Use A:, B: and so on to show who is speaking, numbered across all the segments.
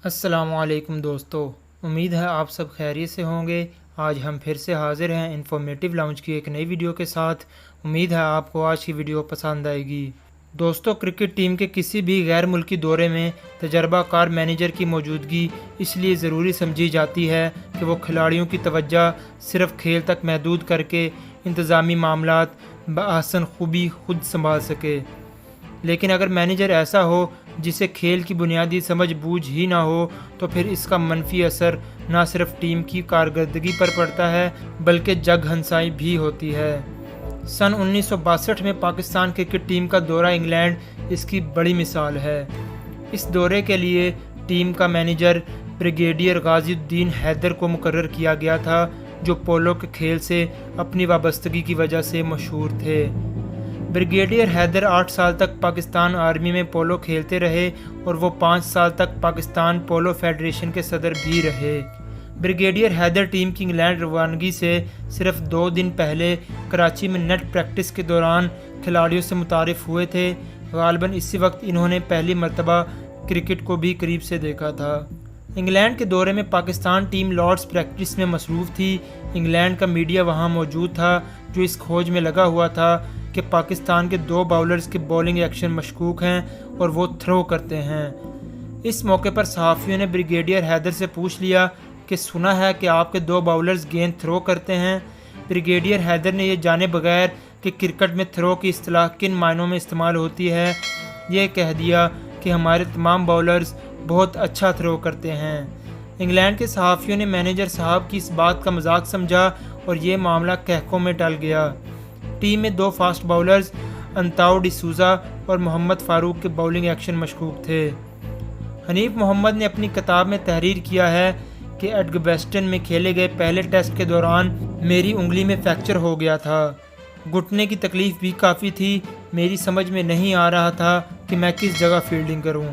A: السلام علیکم دوستو، امید ہے آپ سب خیریت سے ہوں گے۔ آج ہم پھر سے حاضر ہیں انفارمیٹیو لاؤنج کی ایک نئی ویڈیو کے ساتھ۔ امید ہے آپ کو آج کی ویڈیو پسند آئے گی۔ دوستو، کرکٹ ٹیم کے کسی بھی غیر ملکی دورے میں تجربہ کار مینیجر کی موجودگی اس لیے ضروری سمجھی جاتی ہے کہ وہ کھلاڑیوں کی توجہ صرف کھیل تک محدود کر کے انتظامی معاملات بآحسن خوبی خود سنبھال سکے۔ لیکن اگر مینیجر ایسا ہو جسے کھیل کی بنیادی سمجھ بوجھ ہی نہ ہو تو پھر اس کا منفی اثر نہ صرف ٹیم کی کارکردگی پر پڑتا ہے بلکہ جگ ہنسائی بھی ہوتی ہے۔ سن 1962 میں پاکستان کرکٹ ٹیم کا دورہ انگلینڈ اس کی بڑی مثال ہے۔ اس دورے کے لیے ٹیم کا مینیجر بریگیڈیئر غازی الدین حیدر کو مقرر کیا گیا تھا، جو پولو کے کھیل سے اپنی وابستگی کی وجہ سے مشہور تھے۔ بریگیڈیئر حیدر 8 سال تک پاکستان آرمی میں پولو کھیلتے رہے اور وہ 5 سال تک پاکستان پولو فیڈریشن کے صدر بھی رہے۔ بریگیڈیئر حیدر ٹیم کی انگلینڈ روانگی سے صرف 2 دن پہلے کراچی میں نیٹ پریکٹس کے دوران کھلاڑیوں سے متعارف ہوئے تھے۔ غالباً اسی وقت انہوں نے پہلی مرتبہ کرکٹ کو بھی قریب سے دیکھا تھا۔ انگلینڈ کے دورے میں پاکستان ٹیم لارڈز پریکٹس میں مصروف تھی۔ انگلینڈ کا میڈیا وہاں موجود تھا، جو اس کھوج میں لگا ہوا تھا کہ پاکستان کے 2 باؤلرز کے بولنگ ایکشن مشکوک ہیں اور وہ تھرو کرتے ہیں۔ اس موقع پر صحافیوں نے بریگیڈیئر حیدر سے پوچھ لیا کہ سنا ہے کہ آپ کے 2 باؤلرز گیند تھرو کرتے ہیں۔ بریگیڈیئر حیدر نے یہ جانے بغیر کہ کرکٹ میں تھرو کی اصطلاح کن معنوں میں استعمال ہوتی ہے، یہ کہہ دیا کہ ہمارے تمام باؤلرز بہت اچھا تھرو کرتے ہیں۔ انگلینڈ کے صحافیوں نے مینیجر صاحب کی اس بات کا مذاق سمجھا اور یہ معاملہ کہکوں میں ٹل گیا۔ ٹیم میں 2 فاسٹ باؤلرز انتاؤ ڈی سوزا اور محمد فاروق کے باؤلنگ ایکشن مشکوک تھے۔ حنیف محمد نے اپنی کتاب میں تحریر کیا ہے کہ ایڈگبسٹن میں کھیلے گئے پہلے ٹیسٹ کے دوران میری انگلی میں فریکچر ہو گیا تھا۔ گھٹنے کی تکلیف بھی کافی تھی۔ میری سمجھ میں نہیں آ رہا تھا کہ میں کس جگہ فیلڈنگ کروں۔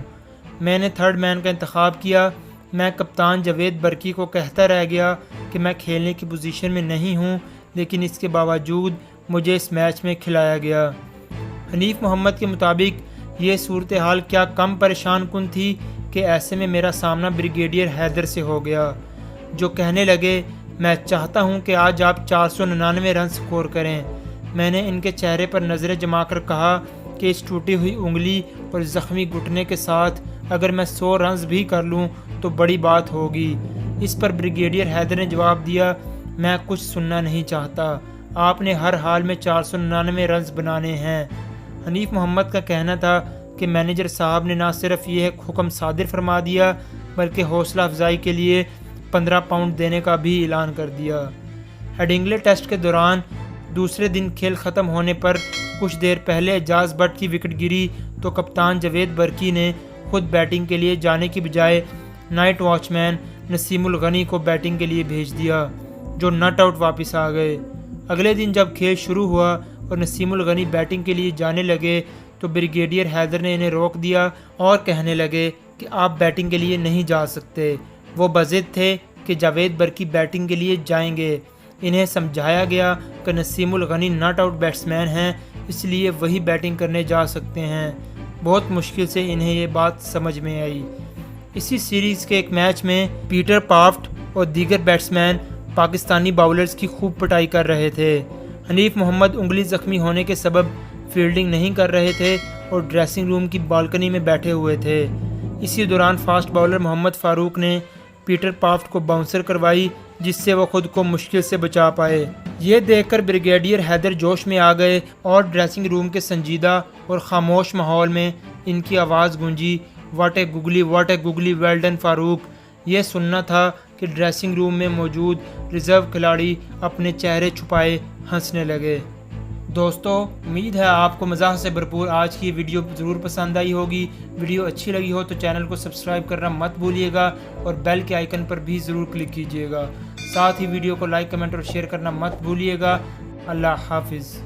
A: میں نے تھرڈ مین کا انتخاب کیا۔ میں کپتان جاوید برکی کو کہتا رہ گیا کہ میں کھیلنے کی پوزیشن میں نہیں ہوں، لیکن اس کے باوجود مجھے اس میچ میں کھلایا گیا۔ حنیف محمد کے مطابق یہ صورتحال کیا کم پریشان کن تھی کہ ایسے میں میرا سامنا بریگیڈیئر حیدر سے ہو گیا، جو کہنے لگے میں چاہتا ہوں کہ آج آپ 499 رن سکور کریں۔ میں نے ان کے چہرے پر نظریں جما کر کہا کہ اس ٹوٹی ہوئی انگلی اور زخمی گھٹنے کے ساتھ اگر میں 100 رنز بھی کر لوں تو بڑی بات ہوگی۔ اس پر بریگیڈیئر حیدر نے جواب دیا، میں کچھ سننا نہیں چاہتا، آپ نے ہر حال میں 499 رنز بنانے ہیں۔ حنیف محمد کا کہنا تھا کہ مینیجر صاحب نے نہ صرف یہ ایک حکم صادر فرما دیا بلکہ حوصلہ افزائی کے لیے 15 پاؤنڈ دینے کا بھی اعلان کر دیا۔ ہیڈنگلے ٹیسٹ کے دوران دوسرے دن کھیل ختم ہونے پر کچھ دیر پہلے اعجاز بٹ کی وکٹ گری تو کپتان جاوید برکی نے خود بیٹنگ کے لیے جانے کی بجائے نائٹ واچ مین نسیم الغنی کو بیٹنگ کے لیے بھیج دیا، جو نٹ آؤٹ واپس آ گئے۔ اگلے دن جب کھیل شروع ہوا اور نسیم الغنی بیٹنگ کے لیے جانے لگے تو بریگیڈیئر حیدر نے انہیں روک دیا اور کہنے لگے کہ آپ بیٹنگ کے لیے نہیں جا سکتے۔ وہ بضد تھے کہ جاوید برکی بیٹنگ کے لیے جائیں گے۔ انہیں سمجھایا گیا کہ نسیم الغنی ناٹ آؤٹ بیٹسمین ہیں، اس لیے وہی بیٹنگ کرنے جا سکتے ہیں۔ بہت مشکل سے انہیں یہ بات سمجھ میں آئی۔ اسی سیریز کے ایک میچ میں پیٹر پافٹ اور دیگر بیٹسمین پاکستانی باؤلرز کی خوب پٹائی کر رہے تھے۔ حنیف محمد انگلی زخمی ہونے کے سبب فیلڈنگ نہیں کر رہے تھے اور ڈریسنگ روم کی بالکنی میں بیٹھے ہوئے تھے۔ اسی دوران فاسٹ باؤلر محمد فاروق نے پیٹر پافٹ کو باؤنسر کروائی، جس سے وہ خود کو مشکل سے بچا پائے۔ یہ دیکھ کر بریگیڈیئر حیدر جوش میں آ گئے اور ڈریسنگ روم کے سنجیدہ اور خاموش ماحول میں ان کی آواز گونجی، واٹ اے گگلی ویل ڈن فاروق۔ یہ سننا تھا کہ ڈریسنگ روم میں موجود ریزرو کھلاڑی اپنے چہرے چھپائے ہنسنے لگے۔ دوستو، امید ہے آپ کو مزاح سے بھرپور آج کی ویڈیو ضرور پسند آئی ہوگی۔ ویڈیو اچھی لگی ہو تو چینل کو سبسکرائب کرنا مت بھولیے گا اور بیل کے آئیکن پر بھی ضرور کلک کیجیے گا۔ ساتھ ہی ویڈیو کو لائک، کمنٹ اور شیئر کرنا مت بھولیے گا۔ اللہ حافظ۔